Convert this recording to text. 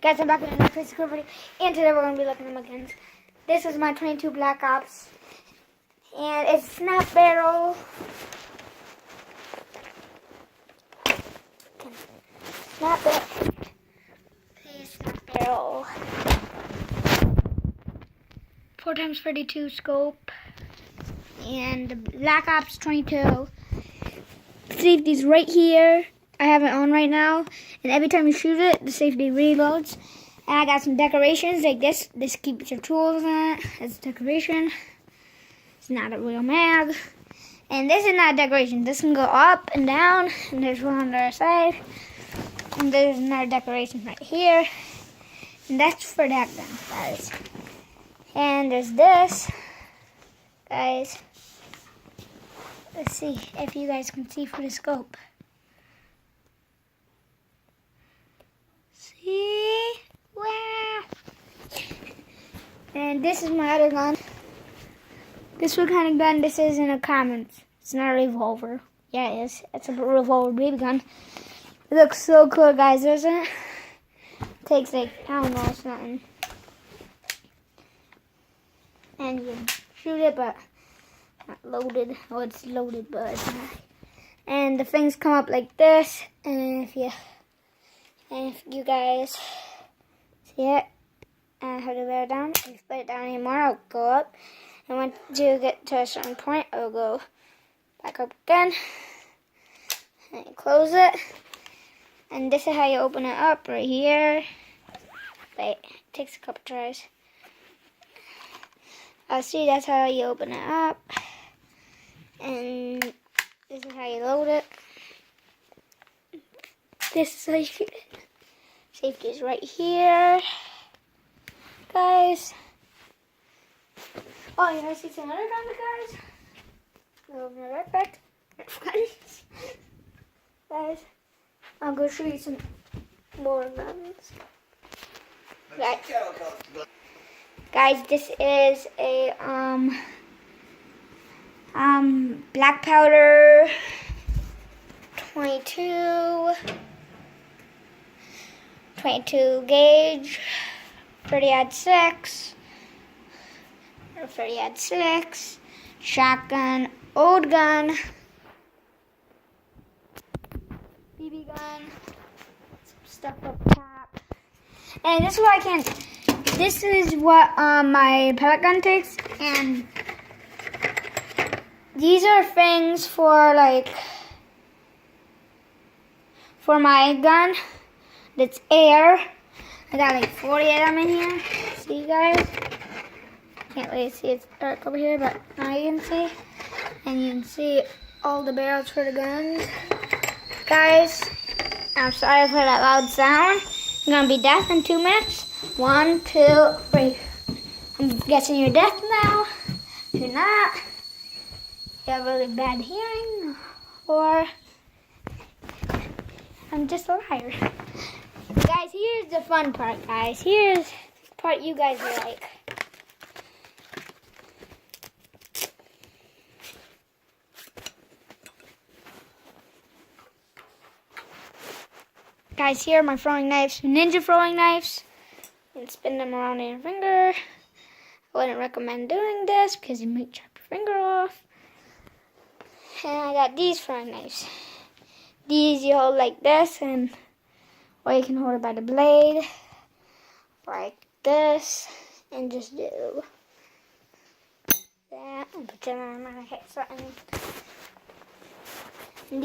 Guys, I'm back with another physical video, and today we're going to be looking at my guns. This is my 22 Black Ops, and it's snap barrel. Snap barrel. Okay, snap barrel. 4x32 scope, and the Black Ops 22. Safety's right here. I have it on right now, and every time you shoot it, the safety reloads. And I got some decorations like this. This keeps your tools in it. It's decoration. It's not a real mag. And this is not decoration. This can go up and down, and there's one on the other side. And there's another decoration right here. And that's for that gun, guys. And there's this, guys. Let's see if you guys can see through the scope. See? Wow! And this is my other gun. This what kind of gun this is in the comments. It's not a revolver. Yeah, it is. It's a revolver BB gun. It looks so cool, guys, doesn't it? It takes like, I don't know, something. And you can shoot it, but not loaded. Oh, it's loaded, but it's not. And the things come up like this. And if you guys see it, I have to bear it down. If you put it down anymore, I'll go up. And once you get to a certain point, I'll go back up again. And you close it. And this is how you open it up right here. Wait, it takes a couple tries. See, that's how you open it up. And this is how you load it. This is how you shoot it. Safety is right here, guys. Oh, you guys see some other guns, guys? I'll open it right back. Guys, I'll go show you some more guns. Guys, this is a black powder 22 gauge 30-06 or 30-6 shotgun, old gun, BB gun, some stuff up top, and this is what I can. This is what my pellet gun takes, and these are things for my gun. That's air. I got like 40 of them in here. See, guys? Can't really see, it's dark over here, but now you can see. And you can see all the barrels for the guns. Guys, I'm sorry for that loud sound. I'm gonna be deaf in 2 minutes. 1, 2, 3. I'm guessing you're deaf now. If you're not, you have really bad hearing, or I'm just a liar. Guys, here's the fun part, guys. Here's the part you guys like. Guys, here are my throwing knives, ninja throwing knives. And spin them around in your finger. I wouldn't recommend doing this because you might chop your finger off. And I got these throwing knives. These you hold like this, or you can hold it by the blade, like this, and just do that and put it on my hit something.